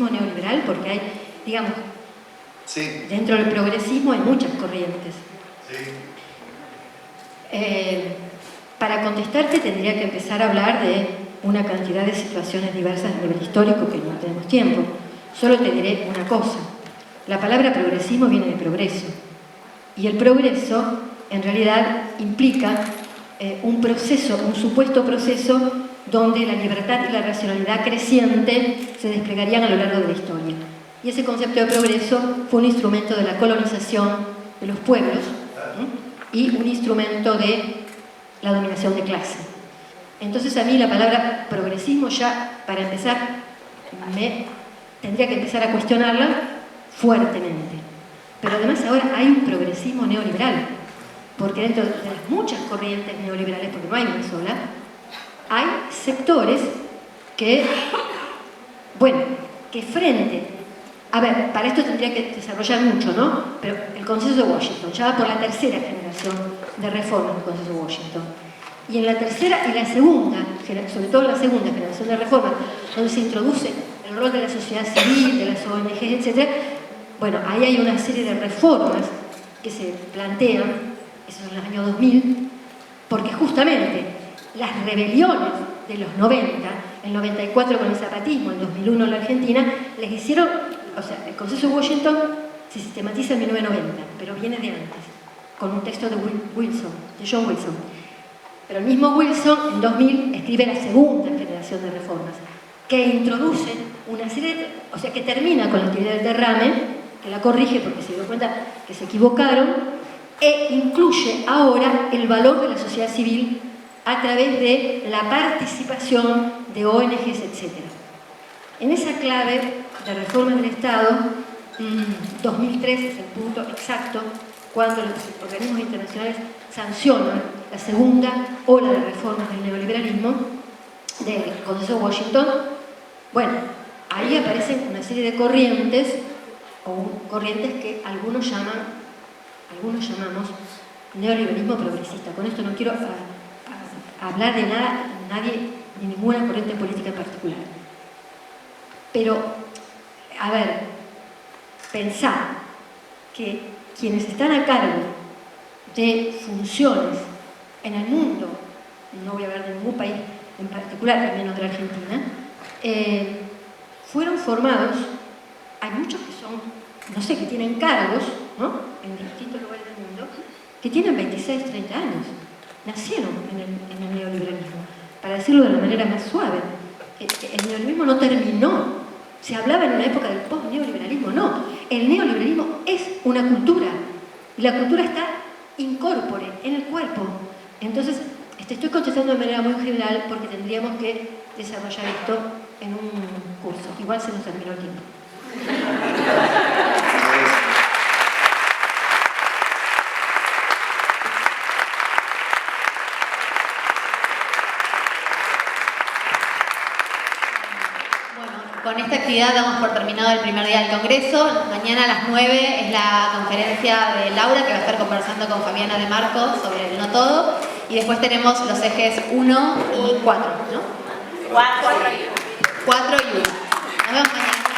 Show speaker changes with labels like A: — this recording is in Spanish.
A: progresismo neoliberal? Porque hay, digamos,
B: sí,
A: dentro del progresismo hay muchas corrientes.
B: sí.
A: Para contestarte tendría que empezar a hablar de una cantidad de situaciones diversas a nivel histórico que no tenemos tiempo. Solo te diré una cosa. La palabra progresismo viene de progreso. Y el progreso, en realidad, implica un proceso, un supuesto proceso donde la libertad y la racionalidad creciente se desplegarían a lo largo de la historia. Y ese concepto de progreso fue un instrumento de la colonización de los pueblos, y un instrumento de la dominación de clase. Entonces a mí la palabra progresismo ya, para empezar, tendría que empezar a cuestionarla fuertemente. Pero además ahora hay un progresismo neoliberal, porque dentro de las muchas corrientes neoliberales, porque no hay una sola, hay sectores que, bueno, que frente... A ver, para esto tendría que desarrollar mucho, ¿no? Pero el Consenso de Washington, ya va por la tercera generación de reformas del Consenso de Washington. Y en la tercera y la segunda, sobre todo en la segunda generación de reformas, donde se introduce el rol de la sociedad civil, de las ONG, etc., bueno, ahí hay una serie de reformas que se plantean, eso en los años 2000, porque justamente las rebeliones de los 90, el 94 con el zapatismo, el 2001 en la Argentina, les hicieron, o sea, el Consenso de Washington se sistematiza en 1990, pero viene de antes, con un texto de John Wilson. Pero el mismo Wilson, en 2000, escribe la segunda generación de reformas, que introduce una serie de, o sea, que termina con la teoría del derrame, que la corrige porque se dio cuenta que se equivocaron, e incluye ahora el valor de la sociedad civil a través de la participación de ONGs, etc. En esa clave de reforma del Estado, 2003 es el punto exacto cuando los organismos internacionales sancionan la segunda ola de reformas del neoliberalismo del Consenso de Washington. Bueno, ahí aparecen una serie de corrientes, o corrientes que algunos llamamos neoliberalismo progresista. Con esto no quiero hablar de nada, nadie, ni ninguna corriente política en particular. Pero, a ver, pensar que quienes están a cargo de funciones en el mundo, no voy a hablar de ningún país en particular, al menos de la Argentina, fueron formados, hay muchos que son, no sé, que tienen cargos, ¿no?, en distintos lugares del mundo, que tienen 26, 30 años, nacieron en el neoliberalismo, para decirlo de la manera más suave. El neoliberalismo no terminó. Se hablaba en una época del post-neoliberalismo, no. El neoliberalismo es una cultura, y la cultura está incorpore en el cuerpo. Entonces, estoy contestando de manera muy general porque tendríamos que desarrollar esto en un curso. Igual se nos terminó el tiempo.
C: Con esta actividad damos por terminado el primer día del Congreso. Mañana a las 9 es la conferencia de Laura, que va a estar conversando con Fabiana de Marco sobre el no todo. Y después tenemos los ejes 1 y 4, ¿no? 4 y 1. Nos vemos mañana.